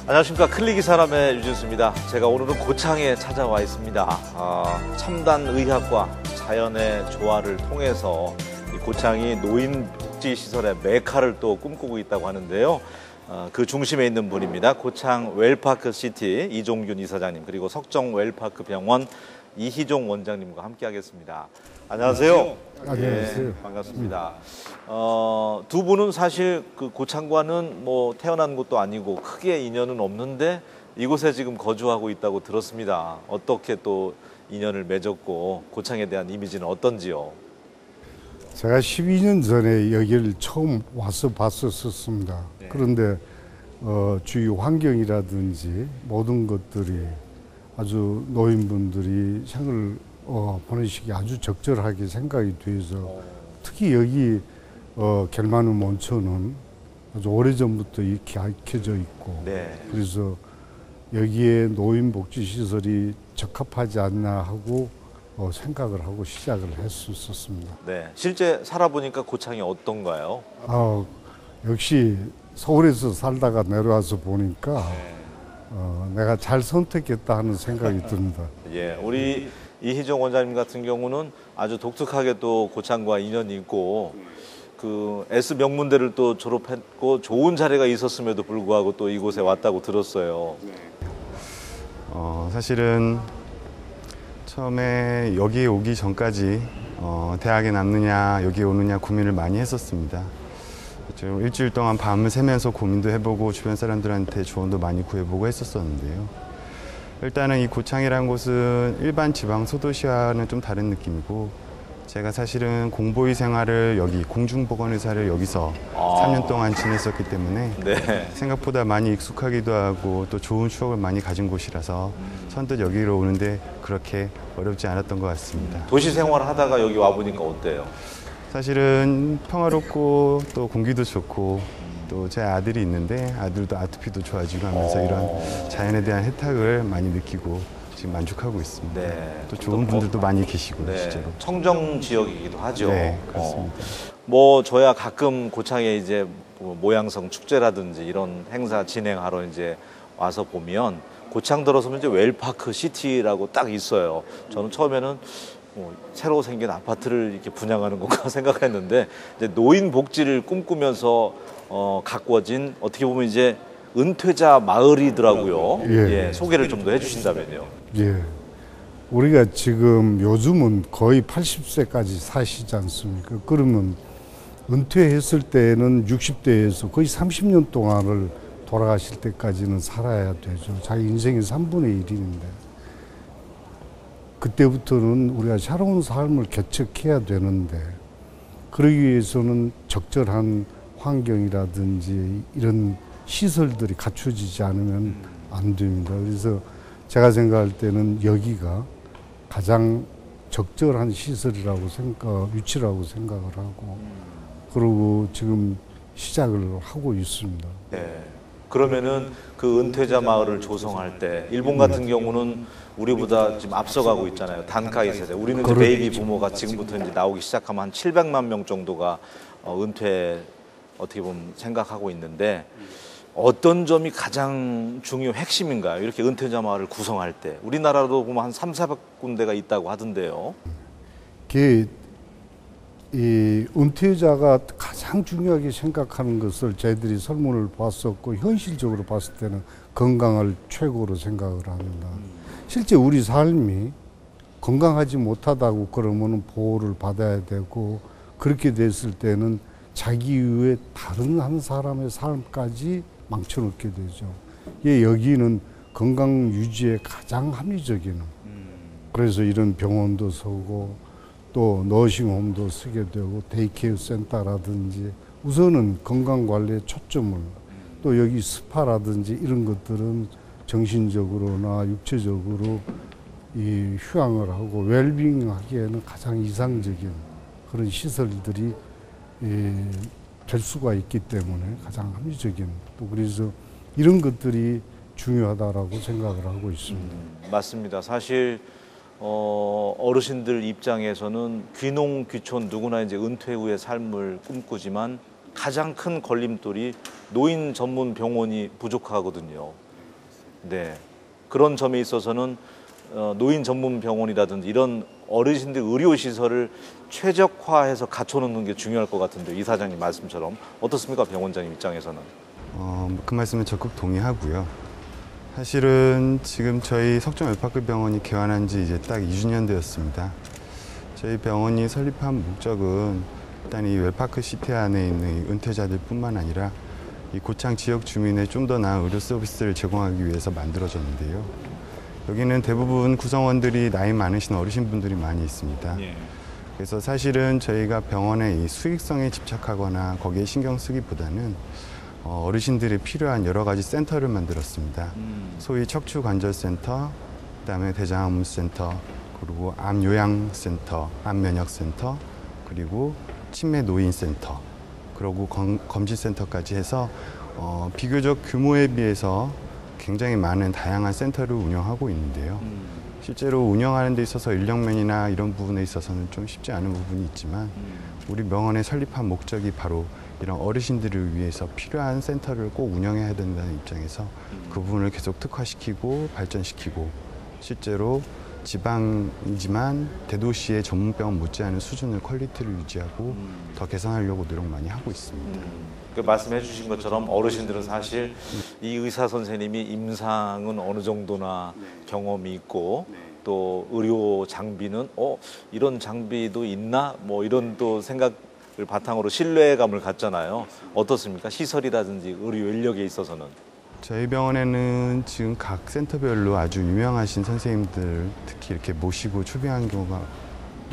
안녕하십니까. 클릭이 사람의 유진수입니다. 제가 오늘은 고창에 찾아와 있습니다. 첨단 의학과 자연의 조화를 통해서 이 고창이 노인복지시설의 메카를 또 꿈꾸고 있다고 하는데요. 그 중심에 있는 분입니다. 고창 웰파크시티 이종균 이사장님, 그리고 석정 웰파크병원 이희종 원장님과 함께 하겠습니다. 안녕하세요. 안녕하세요. 예, 반갑습니다. 두 분은 사실 그 고창과는 뭐 태어난 곳도 아니고 크게 인연은 없는데 이곳에 지금 거주하고 있다고 들었습니다. 어떻게 또 인연을 맺었고 고창에 대한 이미지는 어떤지요? 제가 12년 전에 여기를 처음 와서 봤었습니다. 네. 그런데 주위 환경이라든지 모든 것들이 아주 노인분들이 생을 보내시기 아주 적절하게 생각이 돼서 특히 여기 겔마눔 온천은 아주 오래전부터 이렇게 얽혀져 있고 네. 그래서 여기에 노인복지시설이 적합하지 않나 하고 생각을 하고 시작을 했었습니다. 네. 실제 살아보니까 고창이 어떤가요? 역시 서울에서 살다가 내려와서 보니까 내가 잘 선택했다 하는 생각이 듭니다. 예, 우리 이희종 원장님 같은 경우는 아주 독특하게 또 고창과 인연이 있고 그 S 명문대를 또 졸업했고 좋은 자리가 있었음에도 불구하고 또 이곳에 왔다고 들었어요. 사실은 처음에 여기에 오기 전까지 대학에 남느냐 여기에 오느냐 고민을 많이 했었습니다. 일주일 동안 밤을 새면서 고민도 해보고 주변 사람들한테 조언도 많이 구해보고 했었었는데요. 일단은 이 고창이라는 곳은 일반 지방 소도시와는 좀 다른 느낌이고 제가 사실은 공보의 생활을 여기 공중보건의사를 여기서 3년 동안 지냈었기 때문에 네. 생각보다 많이 익숙하기도 하고 또 좋은 추억을 많이 가진 곳이라서 선뜻 여기로 오는데 그렇게 어렵지 않았던 것 같습니다. 도시 생활 하다가 여기 와보니까 어때요? 사실은 평화롭고 또 공기도 좋고 또 제 아들이 있는데 아들도 아토피도 좋아지고 하면서 이런 자연에 대한 혜택을 많이 느끼고 지금 만족하고 있습니다. 네. 또 좋은 분들도 많이 계시고 네. 실제로. 청정 지역이기도 하죠. 네, 그렇습니다. 뭐 저야 가끔 고창에 이제 뭐 모양성 축제라든지 이런 행사 진행하러 이제 와서 보면 고창 들어서면 이제 웰파크 시티라고 딱 있어요. 저는 처음에는 새로 생긴 아파트를 이렇게 분양하는 건가 생각했는데 이제 노인 복지를 꿈꾸면서 가꾸어진 어떻게 보면 이제 은퇴자 마을이더라고요. 예. 예, 소개를 좀 더 해주신다면요. 예. 우리가 지금 요즘은 거의 80세까지 사시지 않습니까? 그러면 은퇴했을 때는 60대에서 거의 30년 동안을 돌아가실 때까지는 살아야 되죠. 자기 인생의 3분의 1인데. 그때부터는 우리가 새로운 삶을 개척해야 되는데 그러기 위해서는 적절한 환경이라든지 이런 시설들이 갖춰지지 않으면 안 됩니다. 그래서 제가 생각할 때는 여기가 가장 적절한 시설이라고 위치라고 생각을 하고 그러고 지금 시작을 하고 있습니다. 네. 그러면은 그 은퇴자 마을을 조성할 때 일본 같은 경우는 우리보다 지금 앞서가고 있잖아요. 단카이 세대. 우리는 이제 베이비 부모가 지금부터 이제 나오기 시작하면 한 700만 명 정도가 은퇴 어떻게 보면 생각하고 있는데 어떤 점이 가장 중요 핵심인가요? 이렇게 은퇴자 마을을 구성할 때. 우리나라도 보면 한 300~400군데가 있다고 하던데요. 이 은퇴자가 가장 중요하게 생각하는 것을 저희들이 설문을 봤었고 현실적으로 봤을 때는 건강을 최고로 생각을 합니다. 실제 우리 삶이 건강하지 못하다고 그러면 보호를 받아야 되고 그렇게 됐을 때는 자기 이후에 다른 한 사람의 삶까지 망쳐놓게 되죠. 여기는 건강 유지에 가장 합리적인 그래서 이런 병원도 서고 또 너싱홈도 쓰게 되고 데이케어 센터라든지 우선은 건강관리에 초점을 또 여기 스파라든지 이런 것들은 정신적으로나 육체적으로 이 휴양을 하고 웰빙 하기에는 가장 이상적인 그런 시설들이 될 수가 있기 때문에 가장 합리적인 또 그래서 이런 것들이 중요하다라고 생각을 하고 있습니다. 맞습니다. 사실 어르신들 입장에서는 귀농 귀촌 누구나 이제 은퇴 후의 삶을 꿈꾸지만 가장 큰 걸림돌이 노인 전문 병원이 부족하거든요. 네. 그런 점에 있어서는 노인 전문 병원이라든지 이런 어르신들 의료 시설을 최적화해서 갖춰놓는 게 중요할 것 같은데 이사장님 말씀처럼 어떻습니까? 병원장님 입장에서는. 그 말씀에 적극 동의하고요. 사실은 지금 저희 석정 웰파크 병원이 개관한 지 이제 딱 2주년 되었습니다. 저희 병원이 설립한 목적은 일단 이 웰파크 시티 안에 있는 이 은퇴자들뿐만 아니라 이 고창 지역 주민의 좀 더 나은 의료 서비스를 제공하기 위해서 만들어졌는데요. 여기는 대부분 구성원들이 나이 많으신 어르신분들이 많이 있습니다. 예. 그래서 사실은 저희가 병원의 이 수익성에 집착하거나 거기에 신경 쓰기보다는 어르신들이 필요한 여러 가지 센터를 만들었습니다. 소위 척추관절센터, 그다음에 대장암센터, 그리고 암요양센터, 암면역센터, 그리고 치매 노인센터, 그리고 검진센터까지 해서 비교적 규모에 비해서 굉장히 많은 다양한 센터를 운영하고 있는데요. 실제로 운영하는 데 있어서 인력면이나 이런 부분에 있어서는 좀 쉽지 않은 부분이 있지만 우리 병원의 설립한 목적이 바로 이런 어르신들을 위해서 필요한 센터를 꼭 운영해야 된다는 입장에서 그 부분을 계속 특화시키고 발전시키고 실제로 지방이지만 대도시의 전문병원 못지않은 수준의 퀄리티를 유지하고 더 개선하려고 노력 많이 하고 있습니다. 그 말씀해 주신 것처럼 어르신들은 사실 이 의사 선생님이 임상은 어느 정도나 경험이 있고 또 의료 장비는 이런 장비도 있나 뭐 이런 또 생각을 바탕으로 신뢰감을 갖잖아요. 어떻습니까? 시설이라든지 의료 인력에 있어서는. 저희 병원에는 지금 각 센터별로 아주 유명하신 선생님들 특히 이렇게 모시고 출병하는 경우가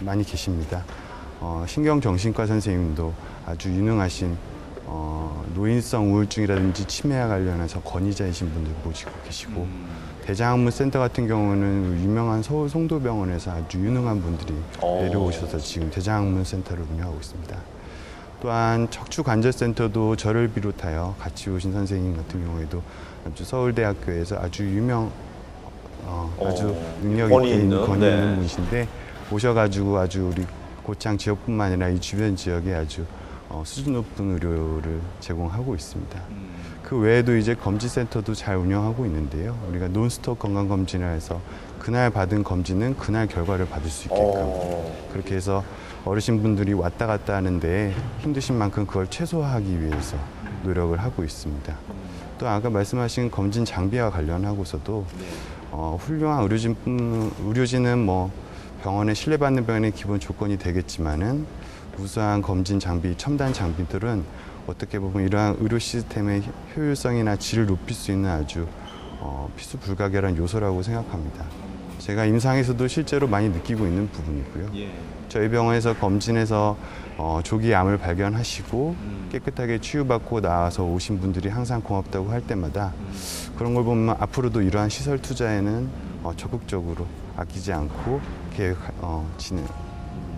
많이 계십니다. 신경정신과 선생님도 아주 유능하신 노인성 우울증이라든지 치매와 관련해서 권위자이신 분들 모시고 계시고 대장암문 센터 같은 경우는 유명한 서울 송도병원에서 아주 유능한 분들이 내려오셔서 지금 대장암문 센터를 운영하고 있습니다. 또한 척추관절센터도 저를 비롯하여 같이 오신 선생님 같은 경우에도 아주 서울대학교에서 아주 아주 능력 있는 권위 있는 분이신데 오셔가지고 아주 우리 고창 지역뿐만 아니라 이 주변 지역에 아주 수준 높은 의료를 제공하고 있습니다. 그 외에도 이제 검진센터도 잘 운영하고 있는데요. 우리가 논스톱 건강검진을 해서 그날 받은 검진은 그날 결과를 받을 수 있게끔 그렇게 해서 어르신분들이 왔다 갔다 하는데 힘드신 만큼 그걸 최소화하기 위해서 노력을 하고 있습니다. 또 아까 말씀하신 검진 장비와 관련하고서도 훌륭한 의료진은 뭐 병원에 신뢰받는 병원의 기본 조건이 되겠지만은 우수한 검진 장비, 첨단 장비들은 어떻게 보면 이러한 의료 시스템의 효율성이나 질을 높일 수 있는 아주 필수 불가결한 요소라고 생각합니다. 제가 임상에서도 실제로 많이 느끼고 있는 부분이고요. 저희 병원에서 검진해서 조기 암을 발견하시고 깨끗하게 치유받고 나와서 오신 분들이 항상 고맙다고 할 때마다 그런 걸 보면 앞으로도 이러한 시설 투자에는 적극적으로 아끼지 않고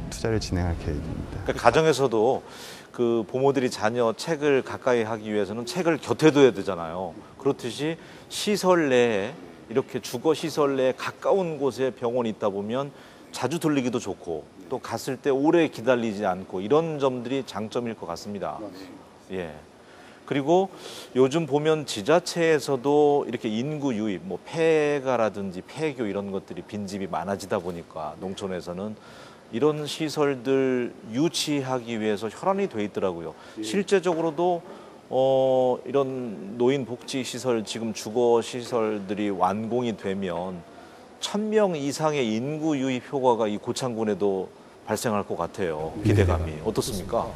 투자를 진행할 계획입니다. 그러니까 가정에서도 그 부모들이 자녀 책을 가까이 하기 위해서는 책을 곁에 둬야 되잖아요. 그렇듯이 시설 내에 이렇게 주거 시설 내에 가까운 곳에 병원이 있다 보면 자주 들리기도 좋고 또 갔을 때 오래 기다리지 않고 이런 점들이 장점일 것 같습니다. 예. 그리고 요즘 보면 지자체에서도 이렇게 인구 유입, 뭐 폐가라든지 폐교 이런 것들이 빈집이 많아지다 보니까 농촌에서는 이런 시설들 유치하기 위해서 혈안이 돼 있더라고요. 실제적으로도 이런 노인 복지 시설, 지금 주거 시설들이 완공이 되면 1000명 이상의 인구 유입 효과가 이 고창군에도 발생할 것 같아요. 기대감이. 어떻습니까?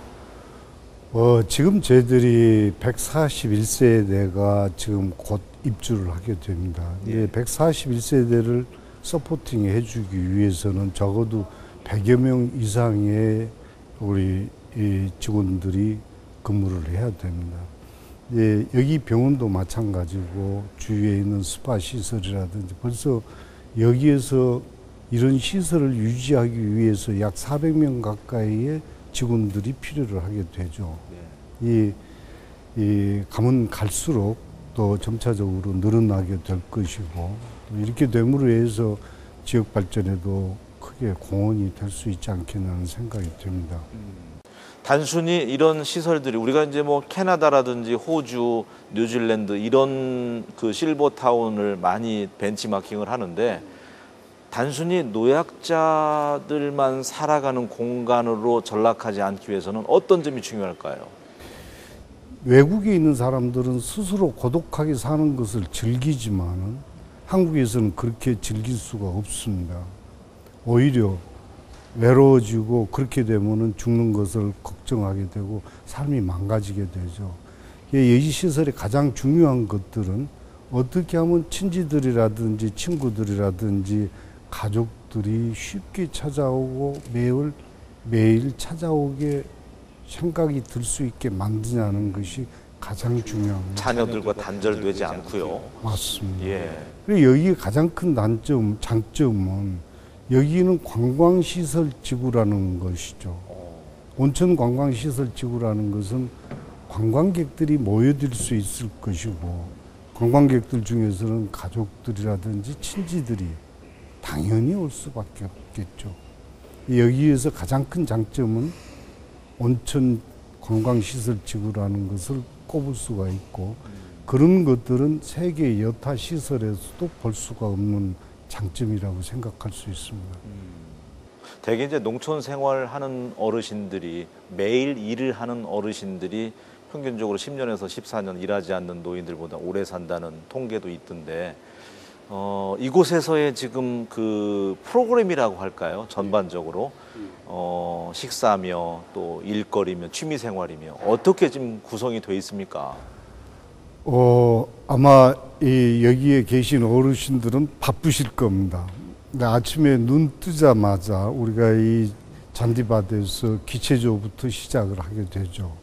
지금 저희들이 141세대가 지금 곧 입주를 하게 됩니다. 141세대를 서포팅 해주기 위해서는 적어도 100여 명 이상의 우리 이 직원들이 근무를 해야 됩니다. 여기 병원도 마찬가지고 주위에 있는 스파 시설이라든지 벌써 여기에서 이런 시설을 유지하기 위해서 약 400명 가까이의 직원들이 필요를 하게 되죠. 이 가면 갈수록 또 점차적으로 늘어나게 될 것이고 또 이렇게 됨으로 해서 지역 발전에도 크게 공헌이 될 수 있지 않겠나 하는 생각이 듭니다. 단순히 이런 시설들이 우리가 이제 뭐 캐나다라든지 호주, 뉴질랜드 이런 그 실버타운을 많이 벤치마킹을 하는데 단순히 노약자들만 살아가는 공간으로 전락하지 않기 위해서는 어떤 점이 중요할까요? 외국에 있는 사람들은 스스로 고독하게 사는 것을 즐기지만은 한국에서는 그렇게 즐길 수가 없습니다. 오히려 외로워지고 그렇게 되면은 죽는 것을 걱정하게 되고 삶이 망가지게 되죠. 여기 시설의 가장 중요한 것들은 어떻게 하면 친지들이라든지 친구들이라든지 가족들이 쉽게 찾아오고 매일 찾아오게 생각이 들 수 있게 만드냐는 것이 가장 중요합니다. 자녀들과 단절되지 않고요. 맞습니다. 예. 그리고 여기에 가장 큰 장점은 여기는 관광시설 지구라는 것이죠. 온천 관광시설 지구라는 것은 관광객들이 모여들 수 있을 것이고 관광객들 중에서는 가족들이라든지 친지들이 당연히 올 수밖에 없겠죠. 여기에서 가장 큰 장점은 온천 관광시설 지구라는 것을 꼽을 수가 있고 그런 것들은 세계 여타 시설에서도 볼 수가 없는 장점이라고 생각할 수 있습니다. 대개 이제 농촌 생활하는 어르신들이 매일 일을 하는 어르신들이 평균적으로 10년에서 14년 일하지 않는 노인들보다 오래 산다는 통계도 있던데 이곳에서의 지금 그 프로그램이라고 할까요? 전반적으로 식사며 또 일거리며 취미 생활이며 어떻게 지금 구성이 돼 있습니까? 아마 여기에 계신 어르신들은 바쁘실 겁니다. 근데 아침에 눈 뜨자마자 우리가 이 잔디밭에서 기체조부터 시작을 하게 되죠.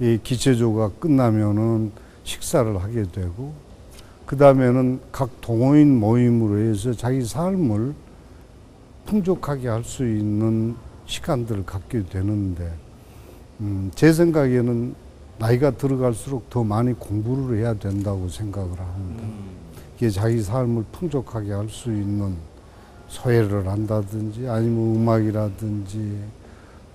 이 기체조가 끝나면은 식사를 하게 되고 그 다음에는 각 동호인 모임으로 해서 자기 삶을 풍족하게 할 수 있는 시간들을 갖게 되는데 제 생각에는 나이가 들어갈수록 더 많이 공부를 해야 된다고 생각을 합니다. 이게 자기 삶을 풍족하게 할 수 있는 소해를 한다든지 아니면 음악이라든지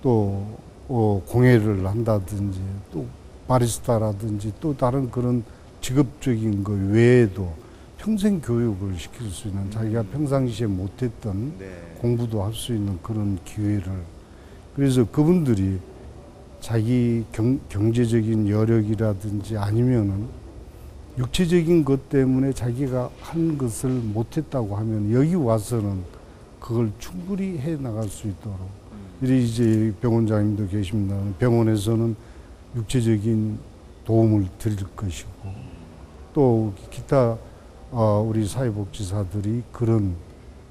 또 공예를 한다든지 또 바리스타라든지 또 다른 그런 직업적인 것 외에도 평생 교육을 시킬 수 있는 자기가 평상시에 못했던 공부도 할 수 있는 그런 기회를 그래서 그분들이 자기 경제적인 여력이라든지 아니면은 육체적인 것 때문에 자기가 한 것을 못했다고 하면 여기 와서는 그걸 충분히 해 나갈 수 있도록 이리 이제 병원장님도 계십니다. 병원에서는 육체적인 도움을 드릴 것이고 또 기타 우리 사회복지사들이 그런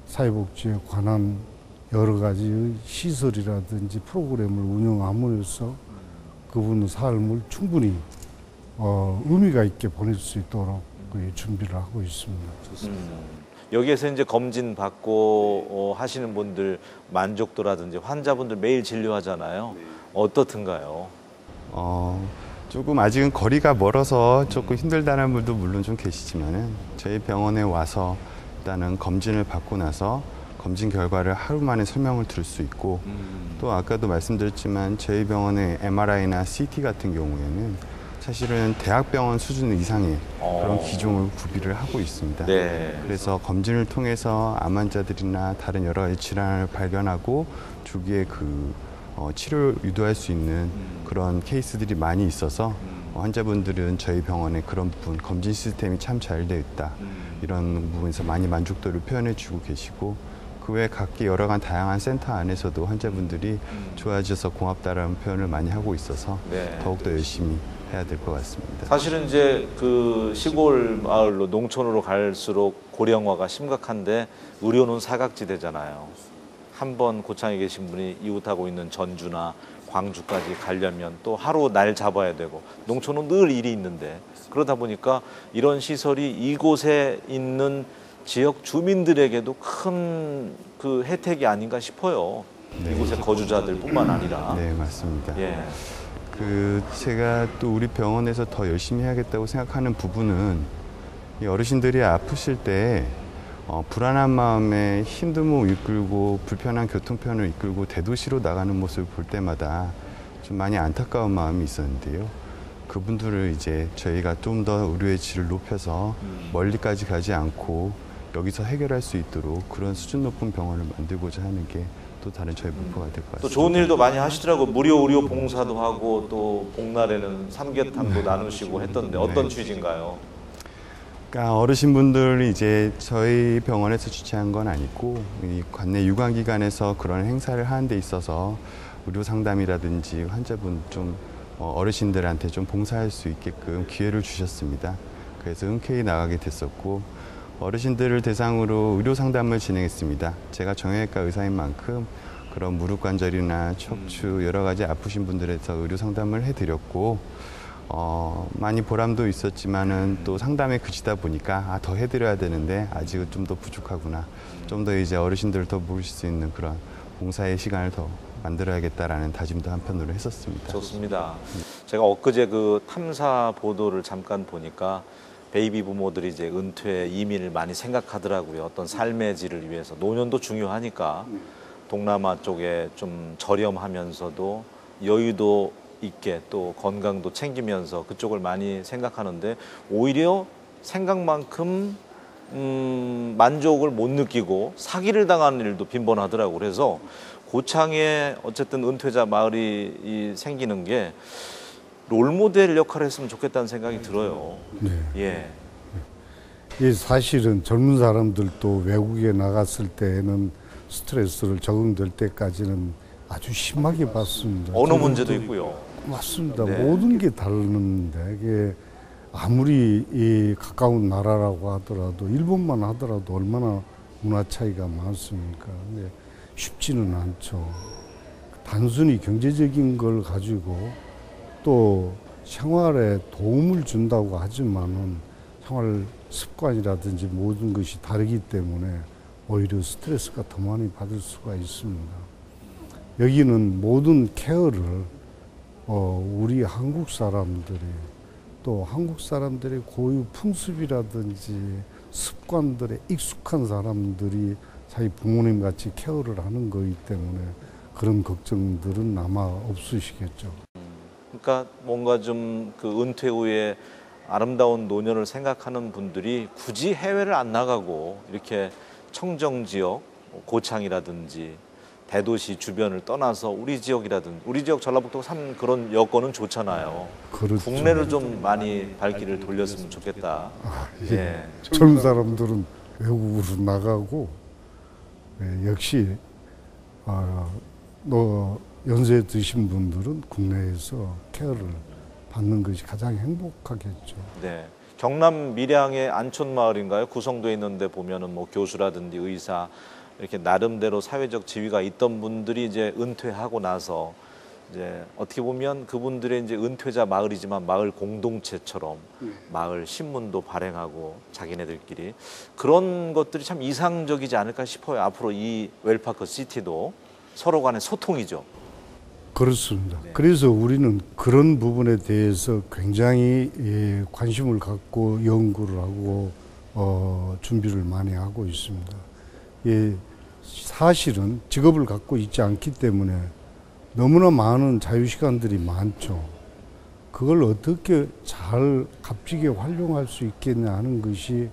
사회복지에 관한 여러 가지 시설이라든지 프로그램을 운영함으로써 그분의 삶을 충분히 의미가 있게 보낼 수 있도록 준비를 하고 있습니다. 여기에서 이제 검진 받고 하시는 분들 만족도라든지 환자분들 매일 진료하잖아요. 어떻든가요? 조금 아직은 거리가 멀어서 조금 힘들다는 분도 물론 좀 계시지만은 저희 병원에 와서 일단은 검진을 받고 나서 검진 결과를 하루 만에 설명을 들을 수 있고 또 아까도 말씀드렸지만 저희 병원의 MRI나 CT 같은 경우에는 사실은 대학병원 수준 이상의 그런 기종을 구비를 하고 있습니다. 네. 그래서 검진을 통해서 암 환자들이나 다른 여러 가지 질환을 발견하고 조기에 치료를 유도할 수 있는 그런 케이스들이 많이 있어서 환자분들은 저희 병원에 그런 부분 검진 시스템이 참 잘 되어 있다 이런 부분에서 많이 만족도를 표현해 주고 계시고 그 외에 각기 여러 간 다양한 센터 안에서도 환자분들이 좋아져서 고맙다라는 표현을 많이 하고 있어서 더욱더 열심히 해야 될 것 같습니다. 사실은 이제 그 시골 마을로 농촌으로 갈수록 고령화가 심각한데 의료는 사각지대잖아요. 한 번 고창에 계신 분이 이웃하고 있는 전주나 광주까지 가려면 또 하루 날 잡아야 되고 농촌은 늘 일이 있는데 그러다 보니까 이런 시설이 이곳에 있는 지역 주민들에게도 큰 그 혜택이 아닌가 싶어요. 네. 이곳의 거주자들뿐만 아니라. 네, 맞습니다. 예. 제가 또 우리 병원에서 더 열심히 해야겠다고 생각하는 부분은 이 어르신들이 아프실 때 불안한 마음에 힘든 몸 이끌고 불편한 교통편을 이끌고 대도시로 나가는 모습을 볼 때마다 좀 많이 안타까운 마음이 있었는데요. 그분들을 이제 저희가 좀 더 의료의 질을 높여서 멀리까지 가지 않고 여기서 해결할 수 있도록 그런 수준 높은 병원을 만들고자 하는 게 또 다른 저희 목표가 될 것 같습니다. 또 좋은 일도 많이 하시더라고. 무료 의료 봉사도 하고 또 복날에는 삼계탕도 나누시고 했던데 어떤 취지인가요? 그러니까 어르신분들이 이제 저희 병원에서 주최한 건 아니고 이 관내 유관기관에서 그런 행사를 하는 데 있어서 의료 상담이라든지 환자분 좀 어르신들한테 좀 봉사할 수 있게끔 기회를 주셨습니다. 그래서 흔쾌히 나가게 됐었고 어르신들을 대상으로 의료 상담을 진행했습니다. 제가 정형외과 의사인 만큼 그런 무릎 관절이나 척추 여러 가지 아프신 분들에서 의료 상담을 해드렸고 많이 보람도 있었지만은 또 상담에 그치다 보니까 더 해드려야 되는데 아직은 좀 더 부족하구나. 좀 더 이제 어르신들을 더 모실 수 있는 그런 봉사의 시간을 더 만들어야겠다라는 다짐도 한편으로 했었습니다. 좋습니다. 제가 엊그제 그 탐사 보도를 잠깐 보니까 베이비 부모들이 이제 은퇴 이민을 많이 생각하더라고요. 어떤 삶의 질을 위해서 노년도 중요하니까 동남아 쪽에 좀 저렴하면서도 여유도 있게 또 건강도 챙기면서 그쪽을 많이 생각하는데 오히려 생각만큼 만족을 못 느끼고 사기를 당하는 일도 빈번하더라고요. 그래서 고창에 어쨌든 은퇴자 마을이 생기는 게 롤모델 역할을 했으면 좋겠다는 생각이 들어요. 네. 예. 이 사실은 젊은 사람들도 외국에 나갔을 때는 스트레스를 적응될 때까지는 아주 심하게 받습니다. 언어 문제도 있고요. 맞습니다. 네. 모든 게 다른데 이게 아무리 이 가까운 나라라고 하더라도 일본만 하더라도 얼마나 문화 차이가 많습니까? 근데 쉽지는 않죠. 단순히 경제적인 걸 가지고 또 생활에 도움을 준다고 하지만은 생활 습관이라든지 모든 것이 다르기 때문에 오히려 스트레스가 더 많이 받을 수가 있습니다. 여기는 모든 케어를 우리 한국 사람들이 또 한국 사람들의 고유 풍습이라든지 습관들에 익숙한 사람들이 자기 부모님 같이 케어를 하는 거기 때문에 그런 걱정들은 아마 없으시겠죠. 그러니까 뭔가 좀 그 은퇴 후에 아름다운 노년을 생각하는 분들이 굳이 해외를 안 나가고 이렇게 청정 지역, 고창이라든지 대도시 주변을 떠나서 우리 지역이라든지 우리 지역 전라북도 산 그런 여건은 좋잖아요. 그렇죠. 국내를 좀 많이 발길을 돌렸으면 좋겠다. 예. 젊은 사람들은 외국으로 나가고 역시 연세 드신 분들은 국내에서 케어를 받는 것이 가장 행복하겠죠. 네. 경남 밀양의 안촌마을인가요? 구성도에 있는데 보면은 뭐 교수라든지 의사 이렇게 나름대로 사회적 지위가 있던 분들이 이제 은퇴하고 나서 이제 어떻게 보면 그분들의 이제 은퇴자 마을이지만 마을 공동체처럼 마을 신문도 발행하고 자기네들끼리 그런 것들이 참 이상적이지 않을까 싶어요. 앞으로 이 웰파크 시티도 서로 간의 소통이죠. 그렇습니다. 네. 그래서 우리는 그런 부분에 대해서 굉장히 관심을 갖고 연구를 하고 준비를 많이 하고 있습니다. 사실은 직업을 갖고 있지 않기 때문에 너무나 많은 자유시간들이 많죠. 그걸 어떻게 잘 값지게 활용할 수 있겠냐 하는 것이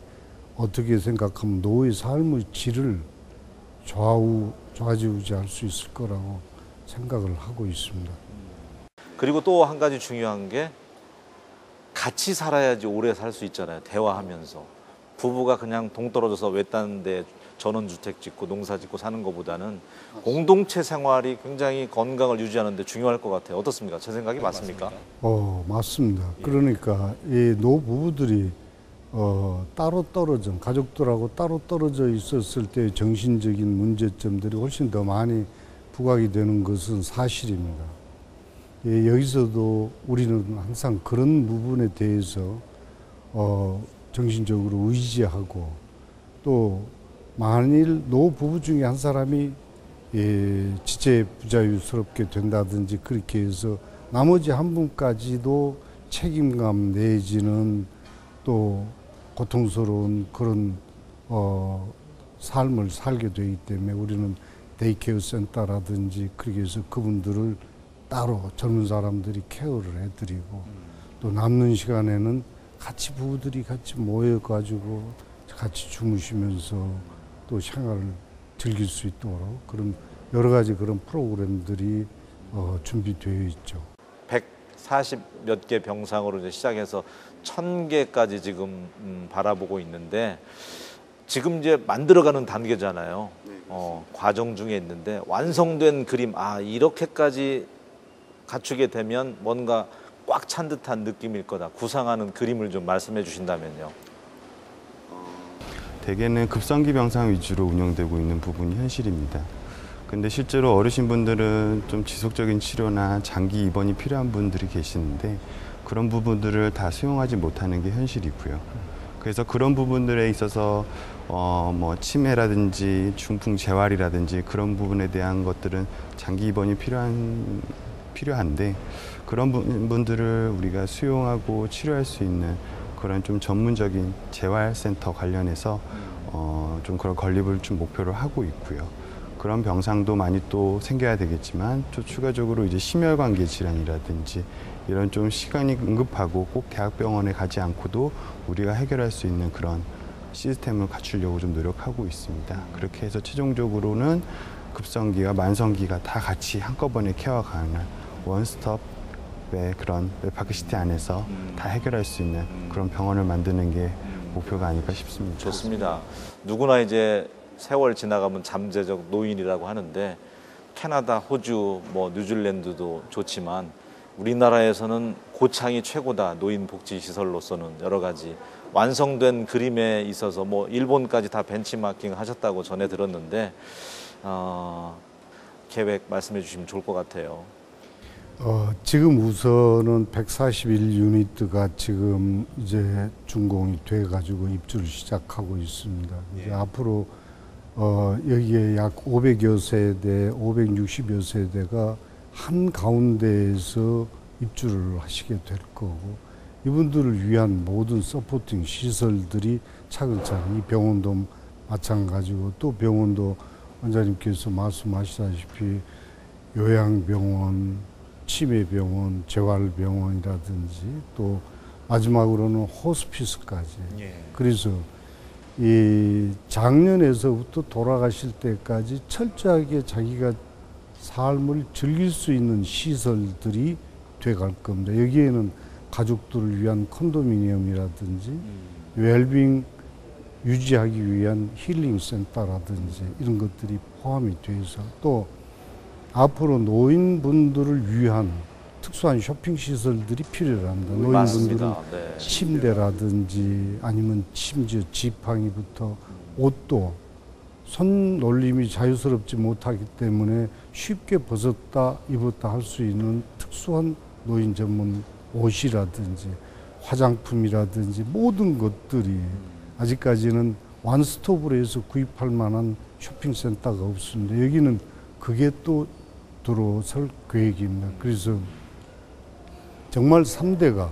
어떻게 생각하면 노후의 삶의 질을 좌지우지할 수 있을 거라고 생각을 하고 있습니다. 그리고 또 한 가지 중요한 게 같이 살아야지 오래 살 수 있잖아요. 대화하면서. 부부가 그냥 동떨어져서 외딴 데 전원주택 짓고 농사 짓고 사는 것보다는 공동체 생활이 굉장히 건강을 유지하는 데 중요할 것 같아요. 어떻습니까? 제 생각이 맞습니까? 맞습니다. 그러니까 이 노부부들이 따로 떨어져 가족들하고 따로 떨어져 있었을 때 정신적인 문제점들이 훨씬 더 많이 부각이 되는 것은 사실입니다. 여기서도 우리는 항상 그런 부분에 대해서 정신적으로 의지하고 또 만일 노부부 중에 한 사람이 지체부자유스럽게 된다든지 그렇게 해서 나머지 한 분까지도 책임감 내지는 또 고통스러운 그런 삶을 살게 되기 때문에 우리는 데이케어 센터라든지 그렇게 해서 그분들을 따로 젊은 사람들이 케어를 해드리고 또 남는 시간에는 같이 부부들이 같이 모여가지고 같이 주무시면서 또 생활을 즐길 수 있도록 그런 여러 가지 그런 프로그램들이 준비되어 있죠. 140 몇 개 병상으로 이제 시작해서 1000개까지 지금 바라보고 있는데 지금 이제 만들어가는 단계잖아요. 과정 중에 있는데 완성된 그림, 이렇게까지 갖추게 되면 뭔가 꽉 찬 듯한 느낌일 거다. 구상하는 그림을 좀 말씀해 주신다면요. 대개는 급성기 병상 위주로 운영되고 있는 부분이 현실입니다. 근데 실제로 어르신분들은 좀 지속적인 치료나 장기 입원이 필요한 분들이 계시는데 그런 부분들을 다 수용하지 못하는 게 현실이고요. 그래서 그런 부분들에 있어서 뭐 치매라든지 중풍 재활이라든지 그런 부분에 대한 것들은 장기 입원이 필요한데 그런 분들을 우리가 수용하고 치료할 수 있는 그런 좀 전문적인 재활센터 관련해서 좀 그런 건립을 좀 목표로 하고 있고요. 그런 병상도 많이 또 생겨야 되겠지만 또 추가적으로 이제 심혈관계 질환이라든지 이런 좀 시간이 응급하고 꼭 대학병원에 가지 않고도 우리가 해결할 수 있는 그런 시스템을 갖추려고 좀 노력하고 있습니다. 그렇게 해서 최종적으로는 급성기와 만성기가 다 같이 한꺼번에 케어가 가능한 원스톱의 그런 웹파크시티 안에서 다 해결할 수 있는 그런 병원을 만드는 게 목표가 아닐까 싶습니다. 좋습니다. 누구나 이제 세월 지나가면 잠재적 노인이라고 하는데 캐나다, 호주, 뭐 뉴질랜드도 좋지만 우리나라에서는 고창이 최고다. 노인 복지 시설로서는 여러 가지 완성된 그림에 있어서 뭐 일본까지 다 벤치마킹 하셨다고 전해 들었는데 계획 말씀해 주시면 좋을 것 같아요. 지금 우선은 141유니트가 지금 이제 준공이 돼가지고 입주를 시작하고 있습니다. 이제 앞으로 여기에 약 500여 세대, 560여 세대가 한 가운데에서 입주를 하시게 될 거고 이분들을 위한 모든 서포팅 시설들이 차근차근 이 병원도 마찬가지고 또 병원도 원장님께서 말씀하시다시피 요양병원, 치매병원, 재활병원이라든지 또 마지막으로는 호스피스까지. 그래서 이 작년에서부터 돌아가실 때까지 철저하게 자기가 삶을 즐길 수 있는 시설들이 돼갈 겁니다. 여기에는 가족들을 위한 콘도미니엄이라든지 웰빙 유지하기 위한 힐링 센터라든지 이런 것들이 포함이 돼서 또 앞으로 노인분들을 위한 특수한 쇼핑 시설들이 필요합니다. 노인분들은 네. 침대라든지 아니면 심지어 지팡이부터 옷도 손 놀림이 자유스럽지 못하기 때문에 쉽게 벗었다 입었다 할 수 있는 특수한 노인 전문 옷이라든지 화장품이라든지 모든 것들이 아직까지는 완스톱으로 해서 구입할 만한 쇼핑센터가 없습니다. 여기는 그게 또 들어설 계획입니다. 그래서 정말 3대가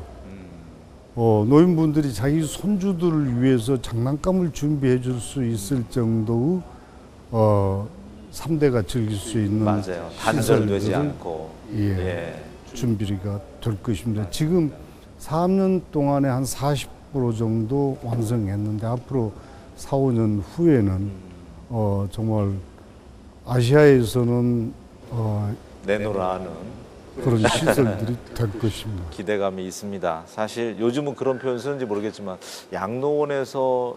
노인분들이 자기 손주들을 위해서 장난감을 준비해 줄 수 있을 정도의 3대가 즐길 수 있는 맞아요. 단절되지 않고 준비가 될 것입니다. 지금 3년 동안에 한 40% 정도 완성했는데 앞으로 4, 5년 후에는 정말 아시아에서는 내놓으라 하는 그런 시설들이 될 것입니다. 기대감이 있습니다. 사실 요즘은 그런 표현 쓰는지 모르겠지만 양로원에서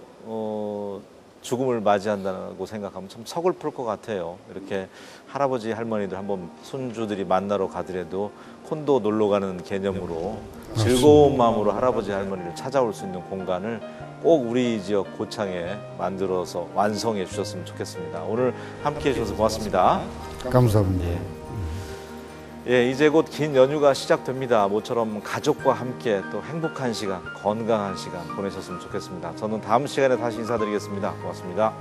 죽음을 맞이한다고 생각하면 참 서글플 것 같아요. 이렇게 할아버지 할머니들 한번 손주들이 만나러 가더라도 콘도 놀러 가는 개념으로 즐거운 마음으로 할아버지 할머니를 찾아올 수 있는 공간을 꼭 우리 지역 고창에 만들어서 완성해 주셨으면 좋겠습니다. 오늘 함께해 주셔서 고맙습니다. 감사합니다. 이제 곧 긴 연휴가 시작됩니다. 모처럼 가족과 함께 또 행복한 시간, 건강한 시간 보내셨으면 좋겠습니다. 저는 다음 시간에 다시 인사드리겠습니다. 고맙습니다.